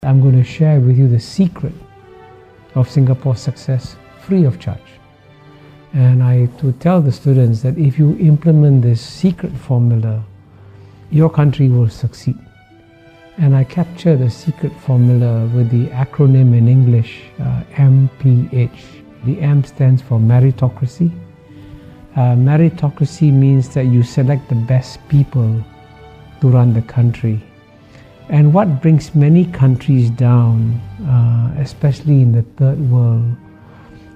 I'm going to share with you the secret of Singapore's success free of charge. And I to tell the students that if you implement this secret formula, your country will succeed. And I capture the secret formula with the acronym in English, MPH. The M stands for meritocracy. Meritocracy means that you select the best people to run the country. And what brings many countries down, especially in the third world,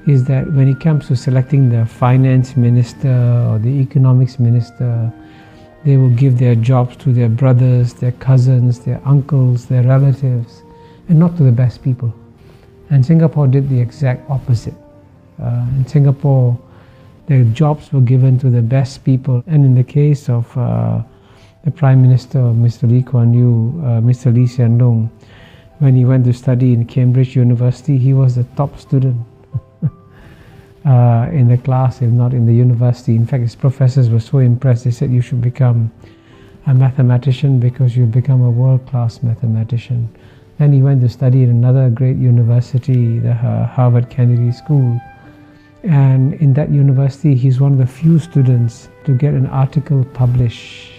is that when it comes to selecting the finance minister or the economics minister, they will give their jobs to their brothers, their cousins, their uncles, their relatives, and not to the best people. And Singapore did the exact opposite. In Singapore, the jobs were given to the best people. And in the case of the Prime Minister, Mr. Lee Kuan Yew, Mr. Lee Hsien Loong, when he went to study in Cambridge University, he was the top student in the class, if not in the university. In fact, his professors were so impressed, they said, you should become a mathematician because you'll become a world-class mathematician. Then he went to study in another great university, the Harvard Kennedy School. And in that university, he's one of the few students to get an article published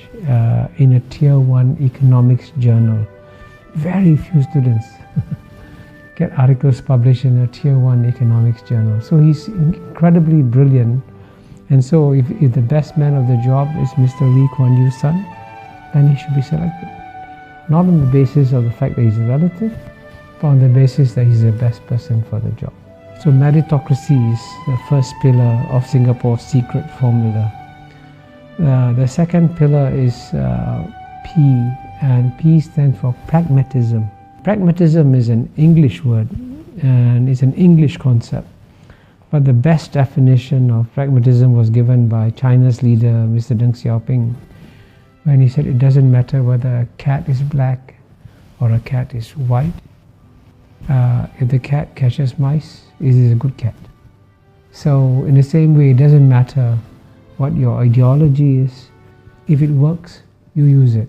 in a Tier 1 economics journal. Very few students get articles published in a Tier 1 economics journal. So he's incredibly brilliant. And so if the best man of the job is Mr. Lee Kuan Yew's son, then he should be selected. Not on the basis of the fact that he's a relative, but on the basis that he's the best person for the job. So meritocracy is the first pillar of Singapore's secret formula. The second pillar is P, and P stands for pragmatism. Pragmatism is an English word, and it's an English concept. But the best definition of pragmatism was given by China's leader, Mr. Deng Xiaoping, when he said it doesn't matter whether a cat is black or a cat is white. If the cat catches mice, it is a good cat. So in the same way, it doesn't matter what your ideology is. If it works, you use it.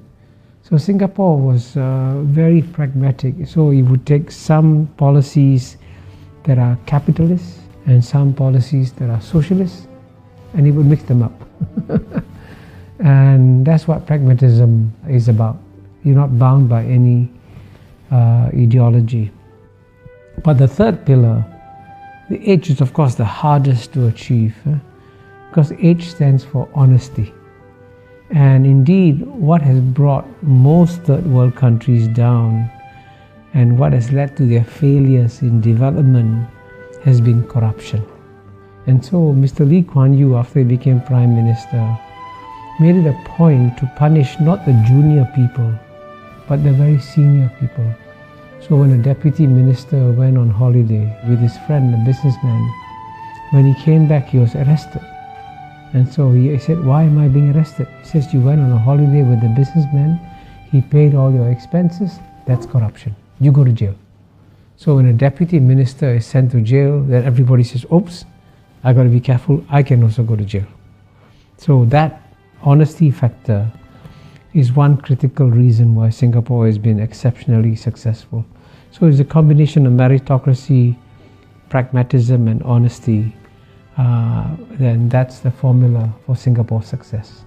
So Singapore was very pragmatic. So it would take some policies that are capitalist and some policies that are socialist, and it would mix them up. And that's what pragmatism is about. You're not bound by any ideology. But the third pillar, the H, is of course the hardest to achieve, because H stands for honesty. And indeed, what has brought most third world countries down and what has led to their failures in development has been corruption. And so Mr. Lee Kuan Yew, after he became Prime Minister, made it a point to punish not the junior people, but the very senior people. So when a deputy minister went on holiday with his friend, a businessman, when he came back, he was arrested. And so he said, why am I being arrested? He says, you went on a holiday with the businessman, he paid all your expenses, that's corruption. You go to jail. So when a deputy minister is sent to jail, then everybody says, oops, I got to be careful, I can also go to jail. So that honesty factor is one critical reason why Singapore has been exceptionally successful. So it's a combination of meritocracy, pragmatism and honesty. Then that's the formula for Singapore's success.